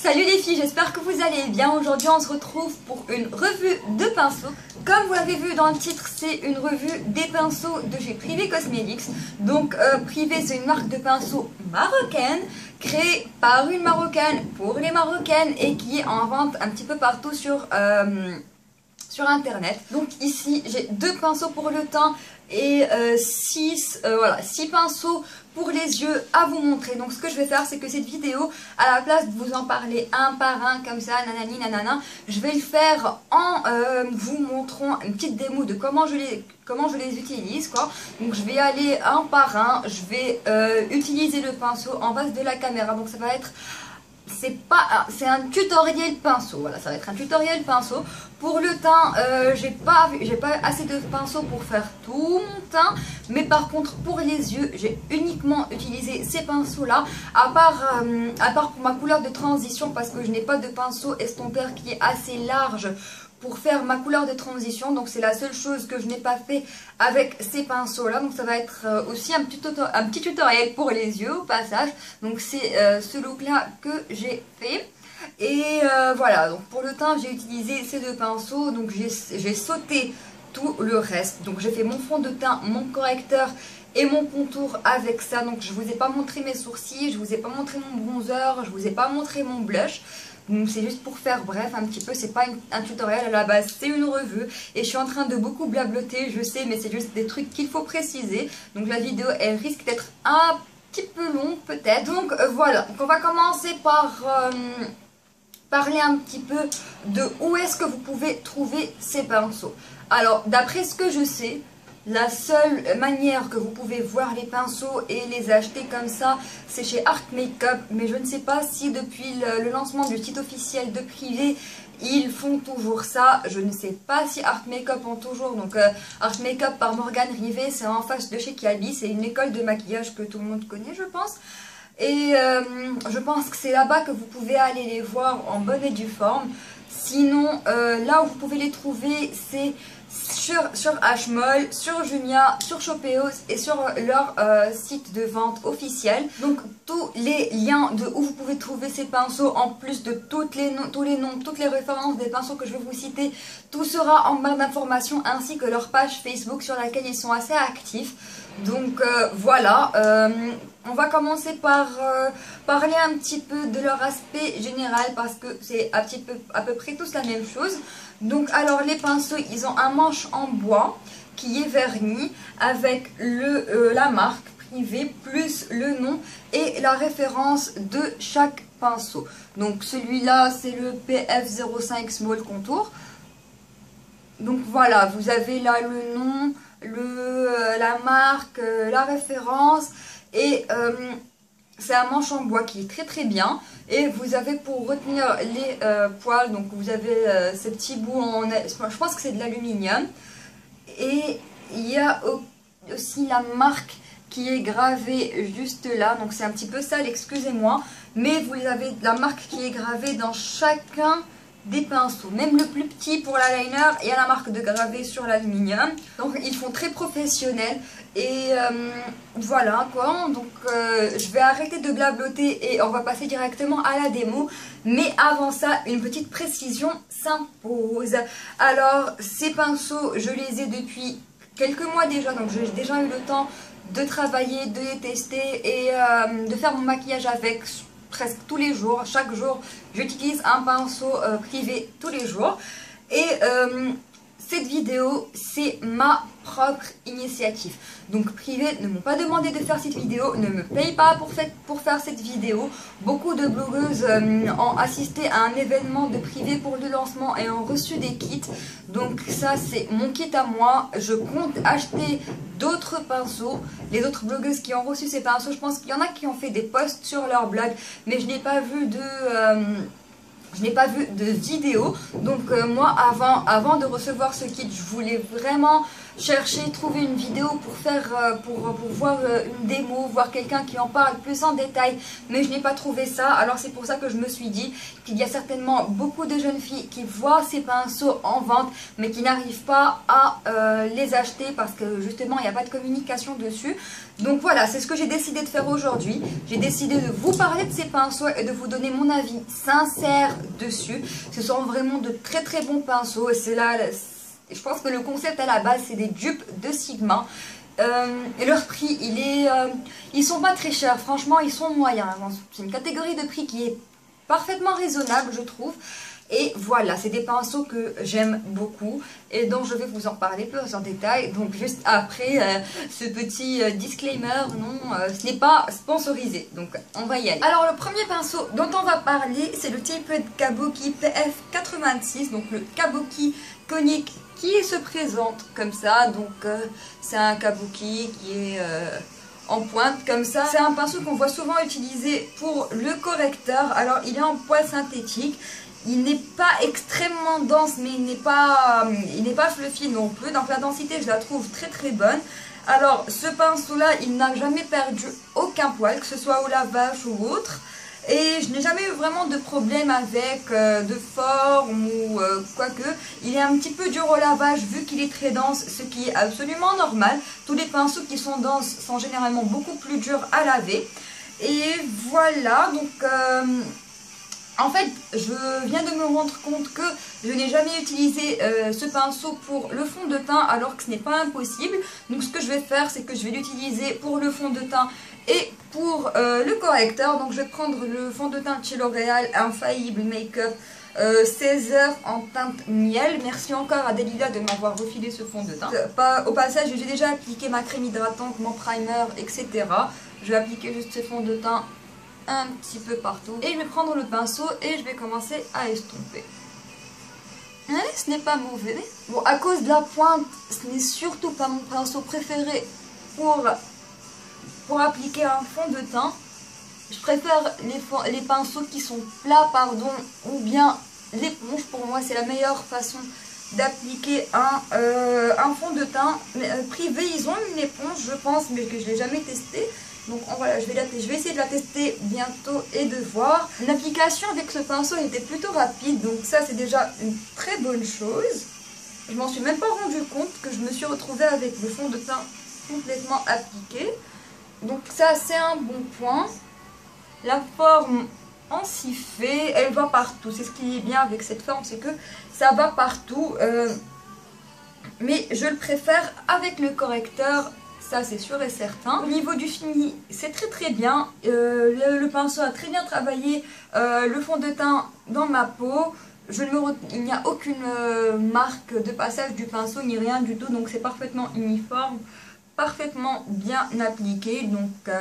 Salut les filles, j'espère que vous allez bien. Aujourd'hui on se retrouve pour une revue de pinceaux. Comme vous l'avez vu dans le titre, c'est une revue des pinceaux de chez Privé Cosmetics. Donc Privé, c'est une marque de pinceaux marocaine, créée par une marocaine pour les marocaines et qui est en vente un petit peu partout sur internet. Donc ici j'ai 2 pinceaux pour le teint et 6 pinceaux pour les yeux à vous montrer. Donc ce que je vais faire, c'est que cette vidéo, à la place de vous en parler un par un comme ça, nanani nanana, je vais le faire en vous montrant une petite démo de comment je les utilise quoi. Donc je vais aller un par un, je vais utiliser le pinceau en face de la caméra. Donc ça va être c'est un tutoriel pinceau, voilà, ça va être un tutoriel pinceau. Pour le teint, j'ai pas assez de pinceaux pour faire tout mon teint, mais par contre pour les yeux, j'ai uniquement utilisé ces pinceaux là, à part pour ma couleur de transition, parce que je n'ai pas de pinceau estompeur qui est assez large pour faire ma couleur de transition. Donc c'est la seule chose que je n'ai pas fait avec ces pinceaux là. Donc ça va être aussi un petit tutoriel pour les yeux au passage. Donc c'est ce look là que j'ai fait. Et voilà, donc pour le teint j'ai utilisé ces 2 pinceaux. Donc j'ai sauté tout le reste. Donc j'ai fait mon fond de teint, mon correcteur et mon contour avec ça. Donc je vous ai pas montré mes sourcils, je vous ai pas montré mon bronzer, je vous ai pas montré mon blush. Donc c'est juste pour faire bref un petit peu, c'est pas un tutoriel à la base, c'est une revue. Et je suis en train de beaucoup blabloter, je sais, mais c'est juste des trucs qu'il faut préciser. Donc la vidéo elle risque d'être un petit peu longue peut-être. Donc voilà, donc on va commencer par parler un petit peu de où est-ce que vous pouvez trouver ces pinceaux. Alors d'après ce que je sais, la seule manière que vous pouvez voir les pinceaux et les acheter comme ça, c'est chez Art Makeup. Mais je ne sais pas si depuis le lancement du site officiel de Privé, ils font toujours ça. Je ne sais pas si Art Makeup ont toujours. Donc Art Makeup par Morgane Rivet, c'est en face de chez Kiabi. C'est une école de maquillage que tout le monde connaît, je pense. Et je pense que c'est là-bas que vous pouvez aller les voir en bonne et due forme. Sinon, là où vous pouvez les trouver, c'est sur Hmall, sur Jumia, sur Shopeos et sur leur site de vente officiel. Donc tous les liens de où vous pouvez trouver ces pinceaux, en plus de tous les noms, toutes les références des pinceaux que je vais vous citer, tout sera en barre d'informations, ainsi que leur page Facebook sur laquelle ils sont assez actifs. Donc voilà, on va commencer par parler un petit peu de leur aspect général, parce que c'est à peu près tous la même chose. Donc alors les pinceaux, ils ont un manche en bois qui est verni avec la marque Privé plus le nom et la référence de chaque pinceau. Donc celui-là c'est le PF05 Small Contour. Donc voilà, vous avez là le nom, la marque, la référence, et c'est un manche en bois qui est très très bien. Et vous avez pour retenir les poils, donc vous avez ces petits bouts je pense que c'est de l'aluminium. Et il y a aussi la marque qui est gravée juste là, donc c'est un petit peu sale, excusez-moi, mais vous avez la marque qui est gravée dans chacun des pinceaux, même le plus petit pour l'eyeliner, il y a la marque de gravé sur l'aluminium. Donc ils font très professionnel. Et voilà quoi, donc je vais arrêter de blabloter et on va passer directement à la démo. Mais avant ça, une petite précision s'impose. Alors ces pinceaux, je les ai depuis quelques mois déjà, donc j'ai déjà eu le temps de travailler, de les tester et de faire mon maquillage avec presque tous les jours. Chaque jour j'utilise un pinceau Privé tous les jours. Et cette vidéo, c'est ma propre initiative. Donc Privé ne m'ont pas demandé de faire cette vidéo, ne me paye pas pour faire cette vidéo. Beaucoup de blogueuses ont assisté à un événement de Privé pour le lancement et ont reçu des kits. Donc ça c'est mon kit à moi. Je compte acheter d'autres pinceaux. Les autres blogueuses qui ont reçu ces pinceaux, je pense qu'il y en a qui ont fait des posts sur leur blog, mais je n'ai pas vu de vidéo. Donc moi avant de recevoir ce kit, je voulais vraiment chercher, trouver une vidéo pour faire, pour voir une démo, voir quelqu'un qui en parle plus en détail, mais je n'ai pas trouvé ça. Alors c'est pour ça que je me suis dit qu'il y a certainement beaucoup de jeunes filles qui voient ces pinceaux en vente, mais qui n'arrivent pas à les acheter parce que justement il n'y a pas de communication dessus. Donc voilà, c'est ce que j'ai décidé de faire aujourd'hui. J'ai décidé de vous parler de ces pinceaux et de vous donner mon avis sincère dessus. Ce sont vraiment de très très bons pinceaux et c'est là, je pense que le concept à la base c'est des dupes de Sigma. Et leur prix, ils sont pas très chers, franchement ils sont moyens. C'est une catégorie de prix qui est parfaitement raisonnable je trouve. Et voilà, c'est des pinceaux que j'aime beaucoup et dont je vais vous en parler plus en détail. Donc juste après ce petit disclaimer, non, ce n'est pas sponsorisé. Donc on va y aller. Alors le premier pinceau dont on va parler, c'est le Tapered Kabuki PF86. Donc le Kabuki conique qui se présente comme ça. Donc c'est un Kabuki qui est en pointe comme ça. C'est un pinceau qu'on voit souvent utilisé pour le correcteur. Alors il est en poil synthétique. Il n'est pas extrêmement dense, mais il n'est pas fluffy non plus. Donc la densité, je la trouve très très bonne. Alors ce pinceau-là, il n'a jamais perdu aucun poil, que ce soit au lavage ou autre. Et je n'ai jamais eu vraiment de problème avec de forme ou quoi que. Il est un petit peu dur au lavage vu qu'il est très dense, ce qui est absolument normal. Tous les pinceaux qui sont denses sont généralement beaucoup plus durs à laver. Et voilà, donc... en fait, je viens de me rendre compte que je n'ai jamais utilisé ce pinceau pour le fond de teint alors que ce n'est pas impossible. Donc ce que je vais faire, c'est que je vais l'utiliser pour le fond de teint et pour le correcteur. Donc je vais prendre le fond de teint de chez L'Oréal Infaillible Makeup 16 heures en teinte miel. Merci encore à Delila de m'avoir refilé ce fond de teint. Au passage, j'ai déjà appliqué ma crème hydratante, mon primer, etc. Je vais appliquer juste ce fond de teint un petit peu partout et je vais prendre le pinceau et je vais commencer à estomper. Allez, ce n'est pas mauvais. Bon, à cause de la pointe, ce n'est surtout pas mon pinceau préféré pour appliquer un fond de teint. Je préfère les pinceaux qui sont plats, pardon, ou bien l'éponge. Pour moi, c'est la meilleure façon d'appliquer un fond de teint. Mais, Privé, ils ont une éponge, je pense, mais que je ne l'ai jamais testé. Donc voilà, je vais essayer de la tester bientôt et de voir. L'application avec ce pinceau était plutôt rapide, donc ça c'est déjà une très bonne chose. Je m'en suis même pas rendu compte que je me suis retrouvée avec le fond de teint complètement appliqué. Donc ça c'est un bon point. La forme en sifflet, elle va partout. C'est ce qui est bien avec cette forme, c'est que ça va partout. Mais je le préfère avec le correcteur. Ça c'est sûr et certain. Au niveau du fini, c'est très très bien. Le pinceau a très bien travaillé le fond de teint dans ma peau. Il n'y a aucune marque de passage du pinceau ni rien du tout. Donc c'est parfaitement uniforme, parfaitement bien appliqué. Donc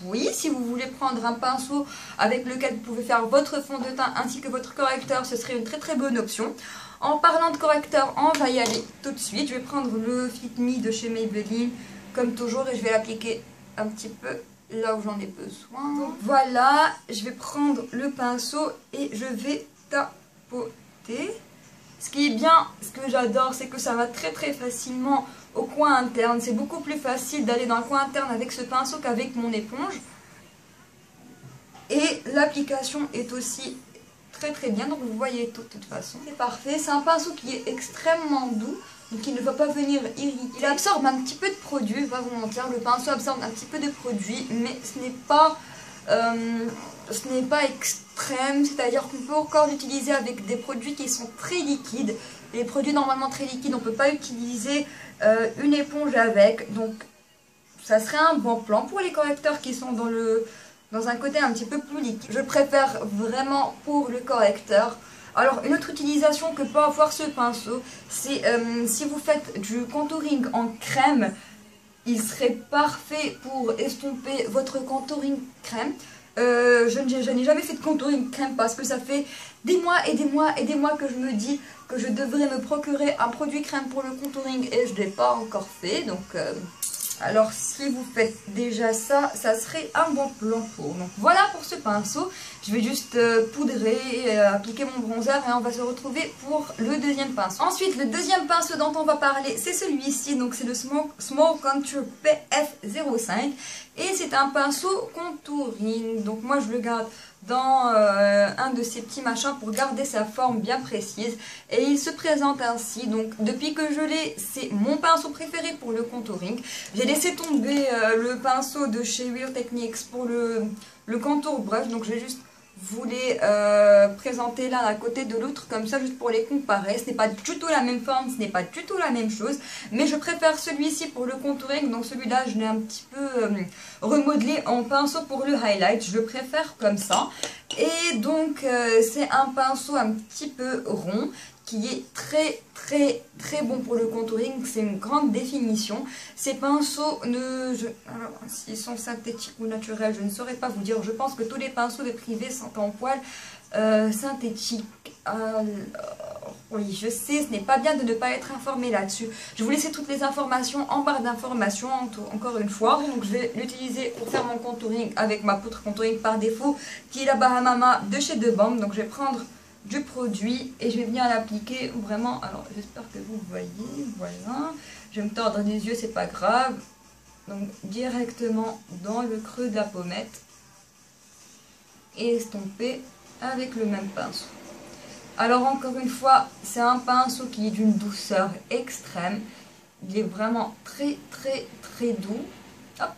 oui, si vous voulez prendre un pinceau avec lequel vous pouvez faire votre fond de teint ainsi que votre correcteur, ce serait une très très bonne option. En parlant de correcteur, on va y aller tout de suite. Je vais prendre le Fit Me de chez Maybelline, comme toujours, et je vais l'appliquer un petit peu là où j'en ai besoin. Donc voilà, je vais prendre le pinceau et je vais tapoter. Ce qui est bien, ce que j'adore, c'est que ça va très très facilement au coin interne. C'est beaucoup plus facile d'aller dans le coin interne avec ce pinceau qu'avec mon éponge. Et l'application est aussi très bien, donc vous voyez tout de toute façon. C'est parfait, c'est un pinceau qui est extrêmement doux, donc il ne va pas venir irriter. Il absorbe un petit peu de produit, je vais pas vous mentir, le pinceau absorbe un petit peu de produit, mais ce n'est pas extrême, c'est-à-dire qu'on peut encore l'utiliser avec des produits qui sont très liquides. Les produits normalement très liquides, on ne peut pas utiliser une éponge avec, donc ça serait un bon plan pour les correcteurs qui sont dans un côté un petit peu plus liquide. Je préfère vraiment pour le correcteur. Alors une autre utilisation que peut avoir ce pinceau, c'est si vous faites du contouring en crème, il serait parfait pour estomper votre contouring crème. Je n'ai jamais fait de contouring crème parce que ça fait des mois et des mois et des mois que je me dis que je devrais me procurer un produit crème pour le contouring et je ne l'ai pas encore fait. Donc Alors si vous faites déjà ça, ça serait un bon plan pour. Donc voilà pour ce pinceau. Je vais juste poudrer, appliquer mon bronzer et on va se retrouver pour le deuxième pinceau. Ensuite, le deuxième pinceau dont on va parler, c'est celui-ci. Donc c'est le Small Contour PF05. Et c'est un pinceau contouring. Donc moi je le garde dans un de ces petits machins pour garder sa forme bien précise. Et il se présente ainsi. Donc depuis que je l'ai, c'est mon pinceau préféré pour le contouring. J'ai laissé tomber le pinceau de chez Real Techniques pour le contour brush. Donc je vais juste vous les présenter l'un à côté de l'autre comme ça, juste pour les comparer. Ce n'est pas du tout la même forme, ce n'est pas du tout la même chose, mais je préfère celui-ci pour le contouring. Donc celui-là je l'ai un petit peu remodelé en pinceau pour le highlight, je le préfère comme ça. Et donc c'est un pinceau un petit peu rond qui est très bon pour le contouring. C'est une grande définition. Ces pinceaux, s'ils sont synthétiques ou naturels, je ne saurais pas vous dire. Je pense que tous les pinceaux de Privé sont en poil synthétique. Alors, oui, je sais, ce n'est pas bien de ne pas être informé là-dessus. Je vais vous laisser toutes les informations en barre d'informations, encore une fois. Donc je vais l'utiliser pour faire mon contouring avec ma poudre contouring par défaut, qui est la Bahamama de chez DeBalm. Donc je vais prendre du produit et je vais venir l'appliquer vraiment. Alors j'espère que vous voyez, voilà. Je vais me tordre les yeux, c'est pas grave. Donc directement dans le creux de la pommette et estomper avec le même pinceau. Alors encore une fois, c'est un pinceau qui est d'une douceur extrême. Il est vraiment très doux. Hop,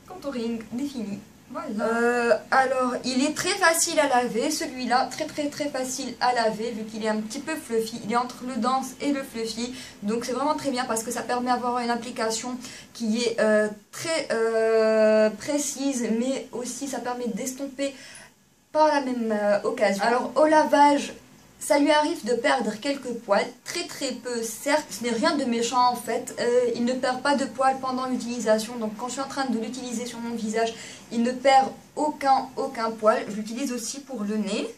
contouring défini. Voilà. Alors il est très facile à laver, celui-là, très facile à laver vu qu'il est un petit peu fluffy. Il est entre le dense et le fluffy, donc c'est vraiment très bien parce que ça permet d'avoir une application qui est très précise, mais aussi ça permet d'estomper par la même occasion. Alors au lavage, ça lui arrive de perdre quelques poils, très peu certes, ce n'est rien de méchant en fait, il ne perd pas de poils pendant l'utilisation, donc quand je suis en train de l'utiliser sur mon visage, il ne perd aucun poil. Je l'utilise aussi pour le nez.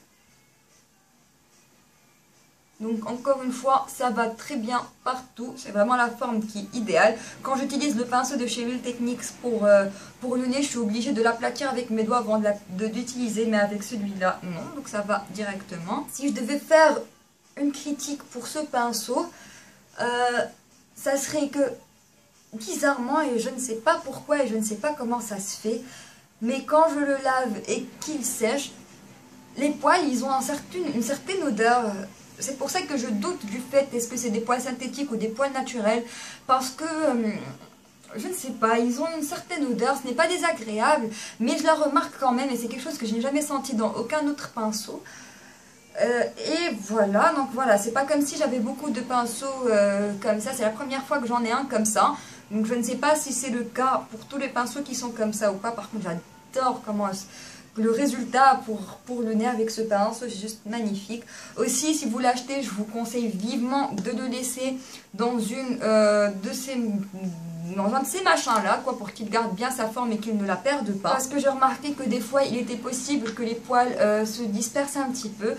Donc encore une fois, ça va très bien partout, c'est vraiment la forme qui est idéale. Quand j'utilise le pinceau de chez Real Techniques pour le nez, je suis obligée de l'aplatir avec mes doigts avant de l'utiliser, mais avec celui-là, non, donc ça va directement. Si je devais faire une critique pour ce pinceau, ça serait que, bizarrement, et je ne sais pas pourquoi et je ne sais pas comment ça se fait, mais quand je le lave et qu'il sèche, les poils, ils ont une certaine odeur. C'est pour ça que je doute du fait, est-ce que c'est des poils synthétiques ou des poils naturels, parce que, je ne sais pas, ils ont une certaine odeur, ce n'est pas désagréable, mais je la remarque quand même, et c'est quelque chose que je n'ai jamais senti dans aucun autre pinceau. Et voilà, donc voilà, c'est pas comme si j'avais beaucoup de pinceaux comme ça, c'est la première fois que j'en ai un comme ça, donc je ne sais pas si c'est le cas pour tous les pinceaux qui sont comme ça ou pas. Par contre, j'adore comment le résultat pour le nez avec ce pinceau, c'est juste magnifique. Aussi, si vous l'achetez, je vous conseille vivement de le laisser dans un de ces machins là, quoi, pour qu'il garde bien sa forme et qu'il ne la perde pas. Parce que j'ai remarqué que des fois, il était possible que les poils se dispersent un petit peu.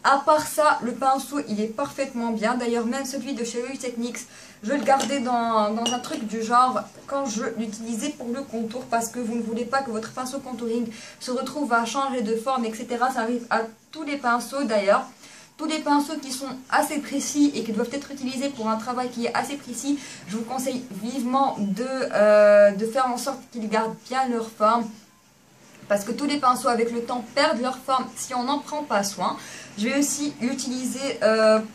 À part ça, le pinceau, il est parfaitement bien. D'ailleurs, même celui de chez Real Techniques, je le gardais dans un truc du genre quand je l'utilisais pour le contour, parce que vous ne voulez pas que votre pinceau contouring se retrouve à changer de forme, etc. Ça arrive à tous les pinceaux d'ailleurs. Tous les pinceaux qui sont assez précis et qui doivent être utilisés pour un travail qui est assez précis, je vous conseille vivement de faire en sorte qu'ils gardent bien leur forme. Parce que tous les pinceaux avec le temps perdent leur forme si on n'en prend pas soin. Je vais aussi l'utiliser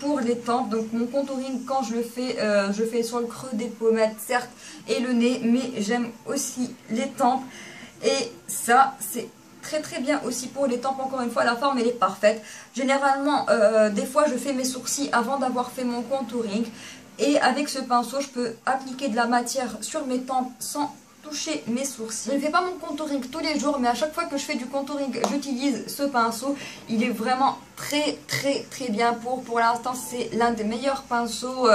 pour les tempes. Donc mon contouring, quand je fais sur le creux des pommettes certes et le nez, mais j'aime aussi les tempes. Et ça c'est très bien aussi pour les tempes. Encore une fois, la forme elle est parfaite. Généralement, des fois je fais mes sourcils avant d'avoir fait mon contouring. Et avec ce pinceau, je peux appliquer de la matière sur mes tempes sans toucher mes sourcils. Je ne fais pas mon contouring tous les jours, mais à chaque fois que je fais du contouring, j'utilise ce pinceau. Il est vraiment très bien pour l'instant. C'est l'un des meilleurs pinceaux.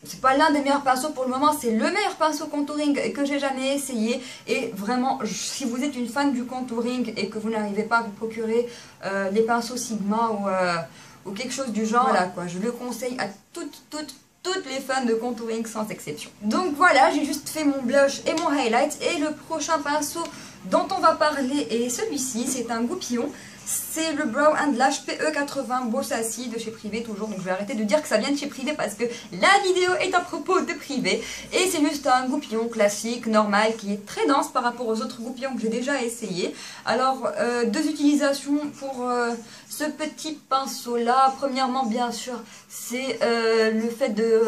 C'est pas l'un des meilleurs pinceaux pour le moment, c'est le meilleur pinceau contouring que j'ai jamais essayé. Et vraiment, si vous êtes une fan du contouring et que vous n'arrivez pas à vous procurer les pinceaux Sigma ou quelque chose du genre, voilà quoi, je le conseille à toutes toutes les fans de contouring sans exception. Donc voilà, j'ai juste fait mon blush et mon highlight, et le prochain pinceau dont on va parler est celui-ci, c'est un goupillon. C'est le Brow and Lash PE80 Bossassi de chez Privé toujours. Donc je vais arrêter de dire que ça vient de chez Privé parce que la vidéo est à propos de Privé. Et c'est juste un goupillon classique, normal, qui est très dense par rapport aux autres goupillons que j'ai déjà essayé. Alors, deux utilisations pour ce petit pinceau là. Premièrement, bien sûr, c'est le fait de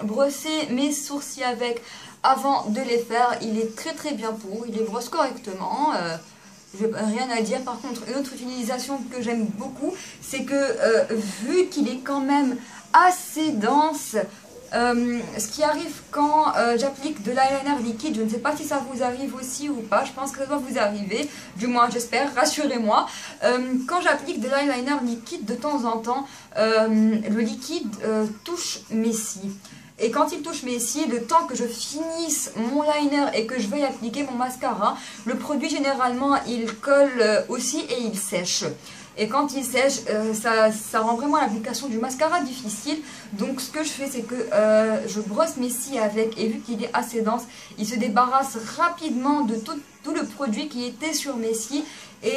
brosser mes sourcils avec avant de les faire. Il est très bien pour, il les brosse correctement. Je n'ai rien à dire. Par contre, une autre utilisation que j'aime beaucoup, c'est que vu qu'il est quand même assez dense, ce qui arrive quand j'applique de l'eyeliner liquide, je ne sais pas si ça vous arrive aussi ou pas, je pense que ça doit vous arriver, du moins j'espère, rassurez-moi. Quand j'applique de l'eyeliner liquide, de temps en temps, le liquide touche mes cils. Et quand il touche mes cils, le temps que je finisse mon liner et que je veuille appliquer mon mascara, le produit généralement il colle aussi et il sèche. Et quand il sèche, ça rend vraiment l'application du mascara difficile. Donc ce que je fais, c'est que je brosse mes cils avec, et vu qu'il est assez dense, il se débarrasse rapidement de tout le produit qui était sur mes cils. Et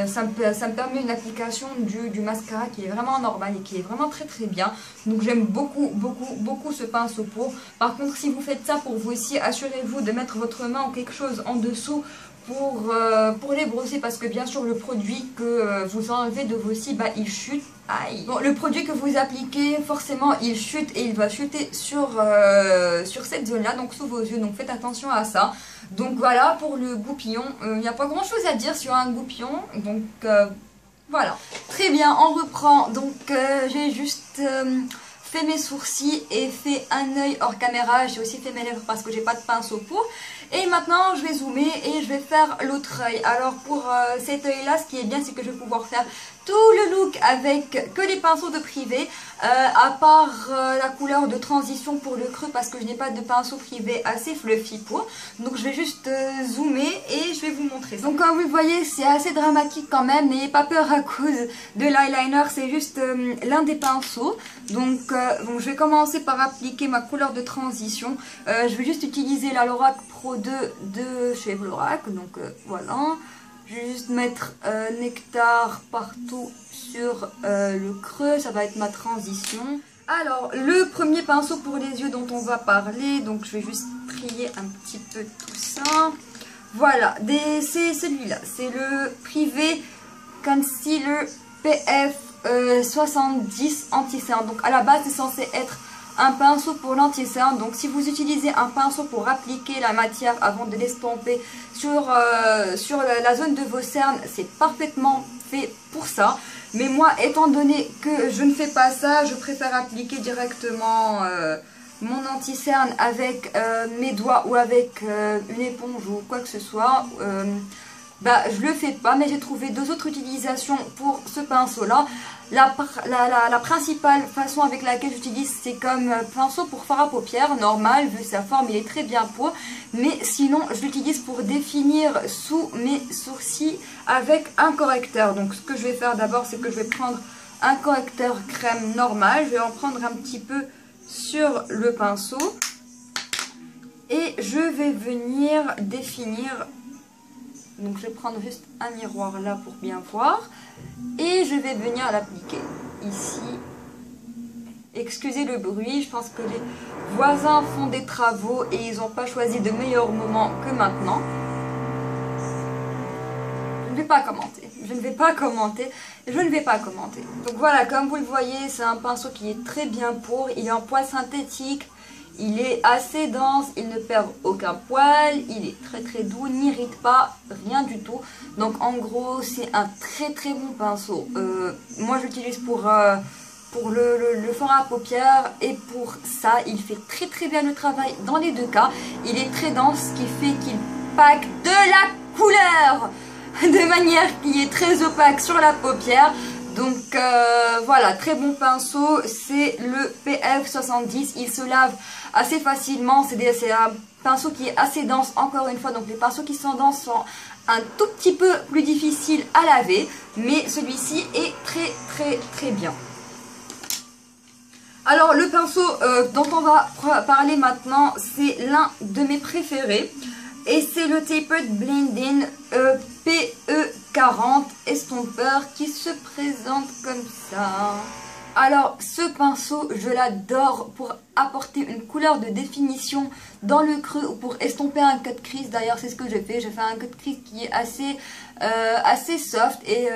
ça me permet une application du mascara qui est vraiment normale et qui est vraiment très bien. Donc j'aime beaucoup ce pinceau pour. Par contre, si vous faites ça pour vous aussi, assurez-vous de mettre votre main ou quelque chose en dessous pour les brosser, parce que bien sûr le produit que vous enlevez de vos cils, bah, il chute. Aïe. Bon, le produit que vous appliquez, forcément il chute, et il va chuter sur cette zone là, donc sous vos yeux, donc faites attention à ça. Donc voilà pour le goupillon, il n'y a pas grand chose à dire sur un goupillon, donc voilà. Très bien, on reprend. Donc j'ai juste fait mes sourcils et fait un œil hors caméra. J'ai aussi fait mes lèvres parce que j'ai pas de pinceau pour. Et maintenant je vais zoomer et je vais faire l'autre œil. Alors pour cet œil là, ce qui est bien, c'est que je vais pouvoir faire tout le look avec que les pinceaux de Privé, à part la couleur de transition pour le creux, parce que je n'ai pas de pinceau Privé assez fluffy pour. Donc je vais juste zoomer et je vais vous montrer. Donc comme vous le voyez, c'est assez dramatique quand même, n'ayez pas peur à cause de l'eyeliner, c'est juste l'un des pinceaux. Donc je vais commencer par appliquer ma couleur de transition. Je vais juste utiliser la Lorac Pro 2 de chez Lorac, donc voilà. Je vais juste mettre Nectar partout sur le creux, ça va être ma transition. Alors, le premier pinceau pour les yeux dont on va parler, donc je vais juste trier un petit peu tout ça. Voilà, c'est celui-là, c'est le Privé Concealer PF 70 anti-cerne. Donc à la base c'est censé être un pinceau pour l'anti-cerne. Donc si vous utilisez un pinceau pour appliquer la matière avant de l'estomper sur la zone de vos cernes, c'est parfaitement fait pour ça. Mais moi, étant donné que je ne fais pas ça, je préfère appliquer directement mon anti-cerne avec mes doigts ou avec une éponge ou quoi que ce soit. Bah, je le fais pas, mais j'ai trouvé deux autres utilisations pour ce pinceau là. La principale façon avec laquelle j'utilise, c'est comme pinceau pour fard à paupières, normal, vu sa forme, il est très bien pour. Mais sinon, je l'utilise pour définir sous mes sourcils avec un correcteur. Donc ce que je vais faire d'abord, c'est que je vais prendre un correcteur crème normal. Je vais en prendre un petit peu sur le pinceau. Et je vais venir définir. Donc je vais prendre juste un miroir là pour bien voir. Et je vais venir l'appliquer ici. Excusez le bruit, je pense que les voisins font des travaux et ils n'ont pas choisi de meilleur moment que maintenant. Je ne vais pas commenter, je ne vais pas commenter, je ne vais pas commenter. Donc voilà, comme vous le voyez, c'est un pinceau qui est très bien pour. Il est en poil synthétique. Il est assez dense, il ne perd aucun poil, il est très doux, n'irrite pas, rien du tout. Donc en gros, c'est un très bon pinceau. Moi j'utilise pour le fard à paupières, et pour ça, il fait très bien le travail dans les deux cas. Il est très dense, ce qui fait qu'il pack de la couleur de manière qui est très opaque sur la paupière. Donc voilà, très bon pinceau, c'est le PF70, il se lave assez facilement, c'est un pinceau qui est assez dense encore une fois, donc les pinceaux qui sont denses sont un tout petit peu plus difficiles à laver, mais celui-ci est très bien. Alors le pinceau dont on va parler maintenant, c'est l'un de mes préférés. Et c'est le Tapered Blending PE40 estompeur qui se présente comme ça. Alors ce pinceau, je l'adore pour apporter une couleur de définition dans le creux ou pour estomper un cut crease. D'ailleurs c'est ce que j'ai fait un cut crease qui est assez soft. Et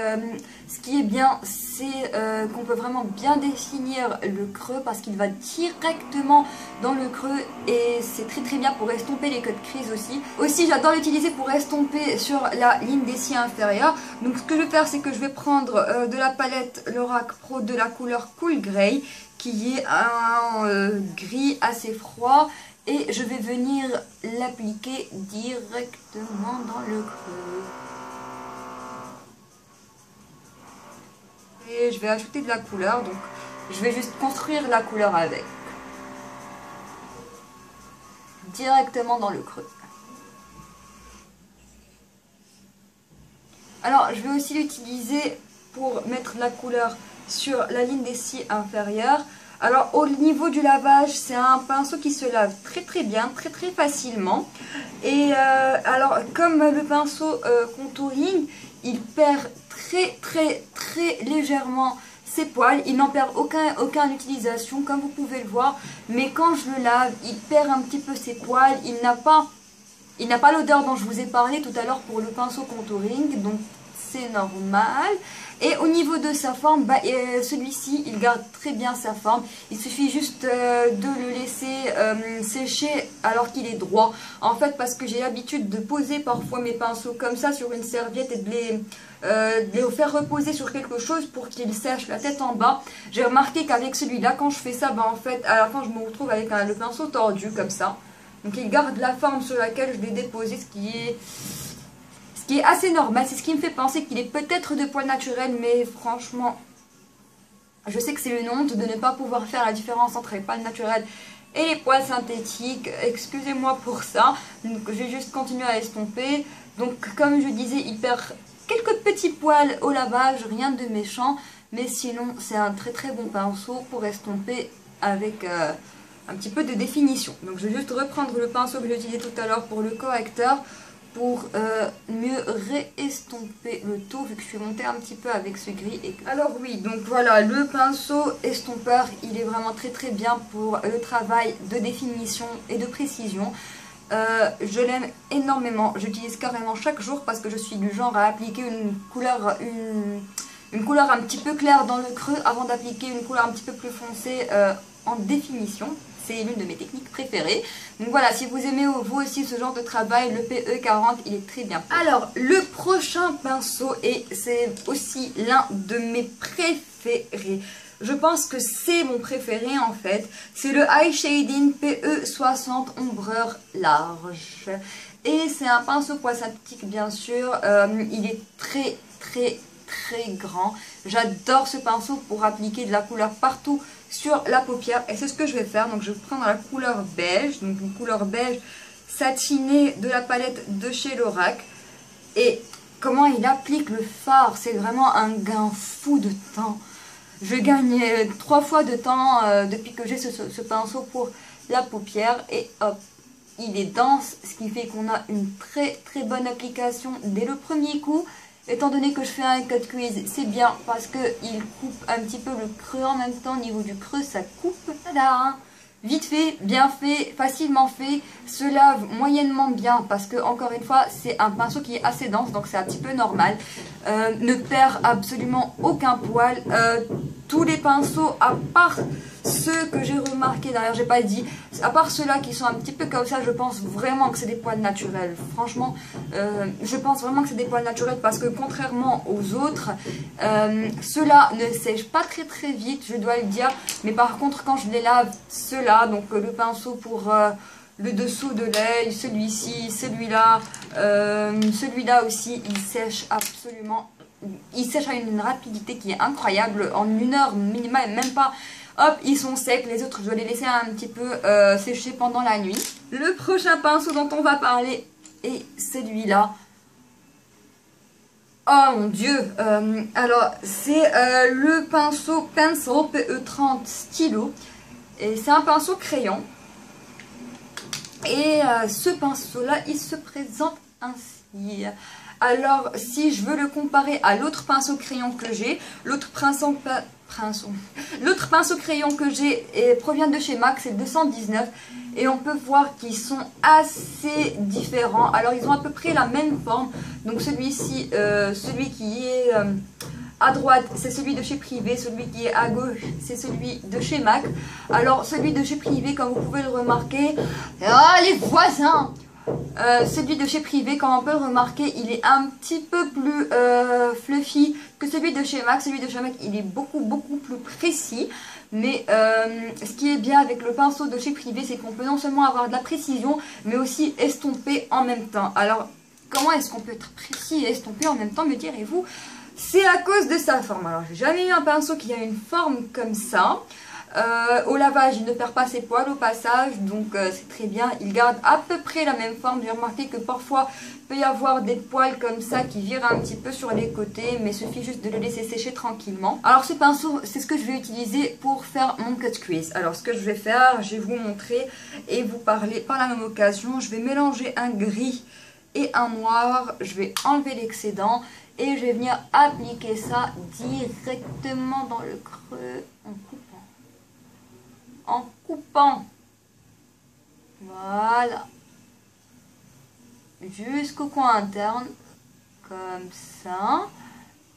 ce qui est bien, c'est qu'on peut vraiment bien définir le creux parce qu'il va directement dans le creux. Et c'est très bien pour estomper les cut crease aussi. Aussi j'adore l'utiliser pour estomper sur la ligne des cils inférieure. Donc ce que je vais faire, c'est que je vais prendre de la palette Lorac Pro de la couleur Cool Grey, qui est un gris assez froid, et je vais venir l'appliquer directement dans le creux. Et je vais ajouter de la couleur, donc je vais juste construire la couleur avec. Directement dans le creux. Alors je vais aussi l'utiliser pour mettre de la couleur sur la ligne des cils inférieurs. Alors au niveau du lavage, c'est un pinceau qui se lave très bien, très facilement. Et alors comme le pinceau contouring, il perd très légèrement ses poils. Il n'en perd aucune utilisation comme vous pouvez le voir. Mais quand je le lave, il perd un petit peu ses poils. Il n'a pas l'odeur dont je vous ai parlé tout à l'heure pour le pinceau contouring. Donc c'est normal. Et au niveau de sa forme, celui-ci il garde très bien sa forme. Il suffit juste de le laisser sécher alors qu'il est droit. En fait, parce que j'ai l'habitude de poser parfois mes pinceaux comme ça sur une serviette et de les faire reposer sur quelque chose pour qu'ils sèchent la tête en bas. J'ai remarqué qu'avec celui-là, quand je fais ça, en fait à la fin je me retrouve avec le pinceau tordu comme ça. Donc il garde la forme sur laquelle je l'ai déposé, ce qui est assez normal. C'est ce qui me fait penser qu'il est peut-être de poils naturels, mais franchement, je sais que c'est une honte de ne pas pouvoir faire la différence entre les poils naturels et les poils synthétiques. Excusez-moi pour ça. Donc je vais juste continuer à estomper. Donc comme je disais, il perd quelques petits poils au lavage, rien de méchant, mais sinon c'est un très bon pinceau pour estomper avec un petit peu de définition. Donc je vais juste reprendre le pinceau que j'ai utilisé tout à l'heure pour le correcteur, pour mieux réestomper le tout, vu que je suis montée un petit peu avec ce gris. Alors oui, donc voilà, le pinceau estompeur, il est vraiment très bien pour le travail de définition et de précision. Je l'aime énormément, j'utilise carrément chaque jour parce que je suis du genre à appliquer une couleur un petit peu claire dans le creux avant d'appliquer une couleur un petit peu plus foncée en définition. C'est l'une de mes techniques préférées. Donc voilà, si vous aimez vous aussi ce genre de travail, le PE40, il est très bien. Alors, le prochain pinceau, et c'est aussi l'un de mes préférés. Je pense que c'est mon préféré en fait. C'est le Eye Shading PE60 Ombreur Large. Et c'est un pinceau poil synthétique bien sûr. Il est très grand. J'adore ce pinceau pour appliquer de la couleur partout sur la paupière, et c'est ce que je vais faire. Donc je vais prendre la couleur beige, donc une couleur beige satinée de la palette de chez Lorac. Et comment il applique le fard, c'est vraiment un gain fou de temps. Je gagne 3 fois de temps depuis que j'ai ce pinceau pour la paupière, et hop, il est dense, ce qui fait qu'on a une très bonne application dès le premier coup. Étant donné que je fais un cut crease, c'est bien parce qu'il coupe un petit peu le creux en même temps. Au niveau du creux, ça coupe. Tada! Vite fait, bien fait, facilement fait, se lave moyennement bien parce que, encore une fois, c'est un pinceau qui est assez dense, donc c'est un petit peu normal. Ne perd absolument aucun poil. Tous les pinceaux, à part ceux que j'ai remarqués, d'ailleurs j'ai pas dit, à part ceux-là qui sont un petit peu comme ça, je pense vraiment que c'est des poils naturels. Franchement, je pense vraiment que c'est des poils naturels parce que contrairement aux autres, ceux-là ne sèchent pas très vite, je dois le dire. Mais par contre, quand je les lave, ceux-là, donc le pinceau pour le dessous de l'œil, celui-ci, celui-là, celui-là aussi, il sèche absolument. Il sèche à une rapidité qui est incroyable, en 1 heure minimum, même pas. Hop, ils sont secs, les autres je dois les laisser un petit peu sécher pendant la nuit. Le prochain pinceau dont on va parler est celui-là. Oh mon dieu, alors c'est le pinceau Pencil PE30 stylo. Et c'est un pinceau crayon. Et ce pinceau-là, il se présente ainsi. Alors, si je veux le comparer à l'autre pinceau crayon que j'ai, l'autre pinceau crayon que j'ai provient de chez MAC, c'est le 219. Et on peut voir qu'ils sont assez différents. Alors, ils ont à peu près la même forme. Donc, celui-ci, celui qui est à droite, c'est celui de chez Privé. Celui qui est à gauche, c'est celui de chez MAC. Alors, celui de chez Privé, comme vous pouvez le remarquer... Ah, les voisins! Celui de chez Privé, comme on peut le remarquer, il est un petit peu plus fluffy que celui de chez MAC. Celui de chez MAC, il est beaucoup plus précis. Mais ce qui est bien avec le pinceau de chez Privé, c'est qu'on peut non seulement avoir de la précision, mais aussi estomper en même temps. Alors, comment est-ce qu'on peut être précis et estomper en même temps, me direz-vous? C'est à cause de sa forme. Alors, j'ai jamais eu un pinceau qui a une forme comme ça. Au lavage, il ne perd pas ses poils au passage, donc c'est très bien. Il garde à peu près la même forme. J'ai remarqué que parfois, il peut y avoir des poils comme ça qui virent un petit peu sur les côtés, mais il suffit juste de le laisser sécher tranquillement. Alors ce pinceau, c'est ce que je vais utiliser pour faire mon cut crease. Alors ce que je vais faire, je vais vous montrer et vous parler par la même occasion. Je vais mélanger un gris et un noir. Je vais enlever l'excédent et je vais venir appliquer ça directement dans le creux en coupant. En coupant, voilà, jusqu'au coin interne, comme ça,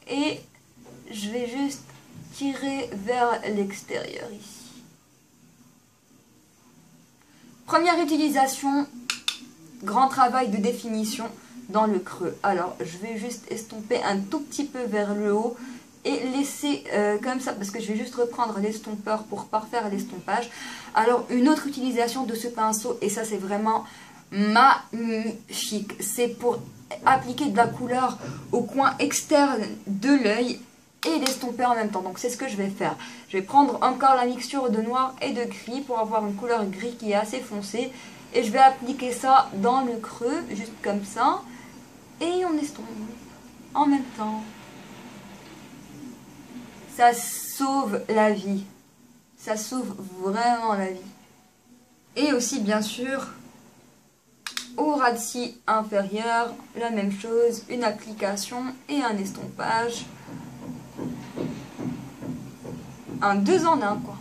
et je vais juste tirer vers l'extérieur ici. Première utilisation, grand travail de définition dans le creux. Alors, je vais juste estomper un tout petit peu vers le haut, et laisser comme ça, parce que je vais juste reprendre l'estompeur pour parfaire l'estompage. Alors, une autre utilisation de ce pinceau, et ça c'est vraiment magnifique, c'est pour appliquer de la couleur au coin externe de l'œil et l'estomper en même temps. Donc c'est ce que je vais faire. Je vais prendre encore la mixture de noir et de gris pour avoir une couleur gris qui est assez foncée, et je vais appliquer ça dans le creux, juste comme ça, et on estompe en même temps. Ça sauve la vie. Ça sauve vraiment la vie. Et aussi, bien sûr, au ras de cils inférieur, la même chose. Une application et un estompage. Un 2 en 1, quoi.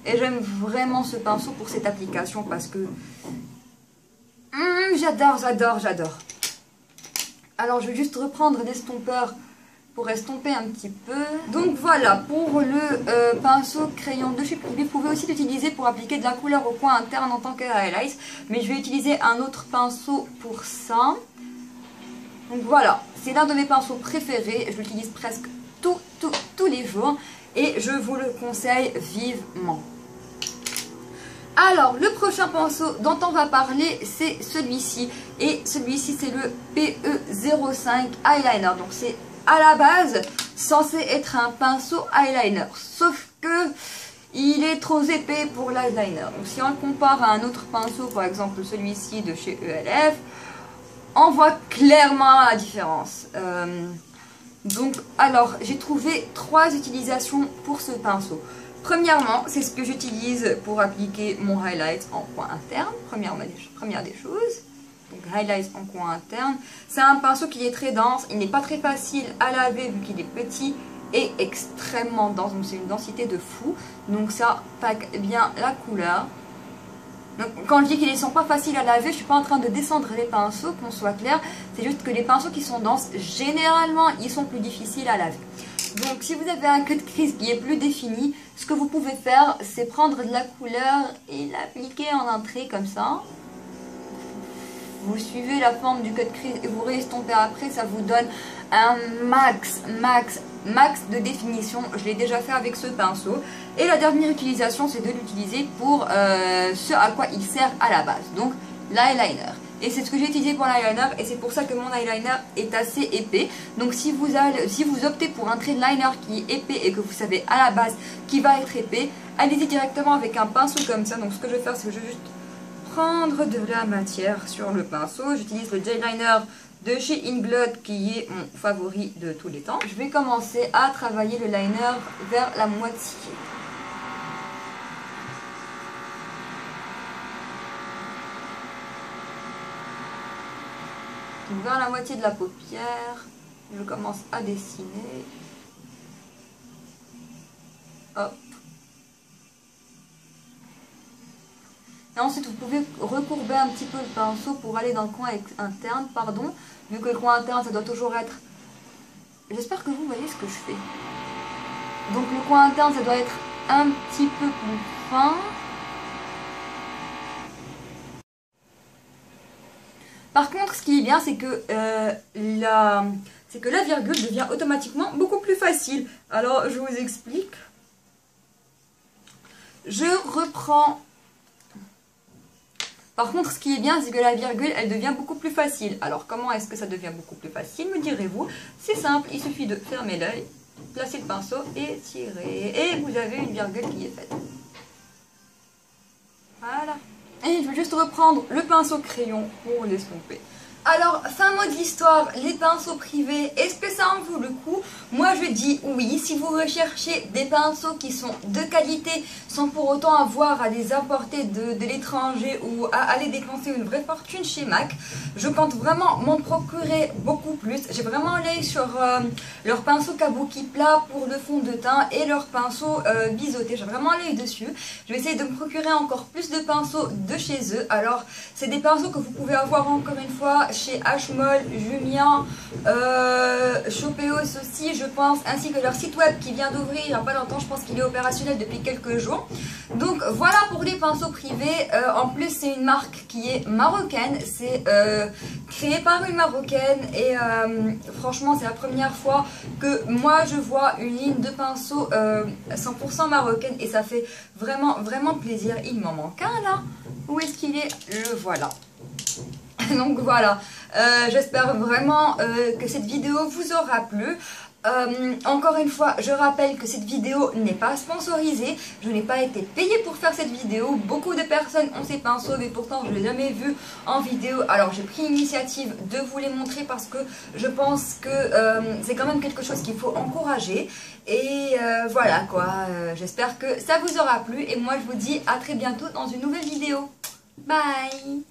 Et j'aime vraiment ce pinceau pour cette application parce que... j'adore. Alors, je vais juste reprendre l'estompeur pour estomper un petit peu. Donc voilà, pour le pinceau crayon de chez Privé, vous pouvez aussi l'utiliser pour appliquer de la couleur au coin interne en tant que highlight, mais je vais utiliser un autre pinceau pour ça. Donc voilà, c'est l'un de mes pinceaux préférés, je l'utilise presque tous les jours et je vous le conseille vivement. Alors, le prochain pinceau dont on va parler, c'est celui-ci. Et celui-ci, c'est le PE05 Eyeliner. Donc, c'est à la base censé être un pinceau eyeliner, sauf que il est trop épais pour l'eyeliner. Donc si on le compare à un autre pinceau, par exemple celui-ci de chez ELF, on voit clairement la différence. Donc alors j'ai trouvé 3 utilisations pour ce pinceau. Premièrement, c'est ce que j'utilise pour appliquer mon highlight en coin interne, première des choses. Donc highlight en coin interne. C'est un pinceau qui est très dense, il n'est pas très facile à laver vu qu'il est petit et extrêmement dense, donc c'est une densité de fou. Donc ça pack bien la couleur. Donc quand je dis qu'ils ne sont pas faciles à laver, je ne suis pas en train de descendre les pinceaux, qu'on soit clair. C'est juste que les pinceaux qui sont denses, généralement, ils sont plus difficiles à laver. Donc si vous avez un cut crease qui est plus défini, ce que vous pouvez faire, c'est prendre de la couleur et l'appliquer en entrée comme ça. Vous suivez la forme du cut crease et vous réestompez après, ça vous donne un max de définition. Je l'ai déjà fait avec ce pinceau. Et la dernière utilisation, c'est de l'utiliser pour ce à quoi il sert à la base, donc l'eyeliner. Et c'est ce que j'ai utilisé pour l'eyeliner et c'est pour ça que mon eyeliner est assez épais. Donc si vous optez pour un trait de liner qui est épais et que vous savez à la base qu'il va être épais, allez-y directement avec un pinceau comme ça. Donc ce que je vais faire, c'est que je vais juste prendre de la matière sur le pinceau. J'utilise le J-Liner de chez Inglot qui est mon favori de tous les temps. Je vais commencer à travailler le liner vers la moitié. Donc vers la moitié de la paupière, je commence à dessiner. Hop. Et ensuite, vous pouvez recourber un petit peu le pinceau pour aller dans le coin interne, pardon. Vu que le coin interne, ça doit toujours être... J'espère que vous voyez ce que je fais. Donc le coin interne, ça doit être un petit peu plus fin. Par contre, ce qui est bien, c'est que la virgule devient automatiquement beaucoup plus facile. Alors, je vous explique. Je reprends. Par contre, ce qui est bien, c'est que la virgule, elle devient beaucoup plus facile. Alors, comment est-ce que ça devient beaucoup plus facile, me direz-vous? C'est simple, il suffit de fermer l'œil, placer le pinceau et tirer. Et vous avez une virgule qui est faite. Voilà. Et je vais juste reprendre le pinceau crayon pour l'estomper. Alors, fin mot de l'histoire, les pinceaux privés, est-ce que ça en vaut le coup? Moi je dis oui, si vous recherchez des pinceaux qui sont de qualité, sans pour autant avoir à les importer de l'étranger ou à aller dépenser une vraie fortune chez MAC, je compte vraiment m'en procurer beaucoup plus. J'ai vraiment l'œil sur leur pinceau kabuki plat pour le fond de teint et leur pinceau biseauté, j'ai vraiment l'œil dessus. Je vais essayer de me procurer encore plus de pinceaux de chez eux. Alors, c'est des pinceaux que vous pouvez avoir encore une fois chez H-Moll, Julien, Chopéos aussi je pense, ainsi que leur site web qui vient d'ouvrir il n'y a pas longtemps, je pense qu'il est opérationnel depuis quelques jours. Donc voilà pour les pinceaux privés. En plus c'est une marque qui est marocaine, c'est créé par une marocaine et franchement c'est la première fois que moi je vois une ligne de pinceaux 100% marocaine et ça fait vraiment plaisir. Il m'en manque un là, où est-ce qu'il est? Le voilà. Donc voilà, j'espère vraiment que cette vidéo vous aura plu. Encore une fois, je rappelle que cette vidéo n'est pas sponsorisée. Je n'ai pas été payée pour faire cette vidéo. Beaucoup de personnes ont ces pinceaux, mais pourtant je ne les ai jamais vus en vidéo. Alors j'ai pris l'initiative de vous les montrer parce que je pense que c'est quand même quelque chose qu'il faut encourager. Et voilà quoi, j'espère que ça vous aura plu. Et moi je vous dis à très bientôt dans une nouvelle vidéo. Bye!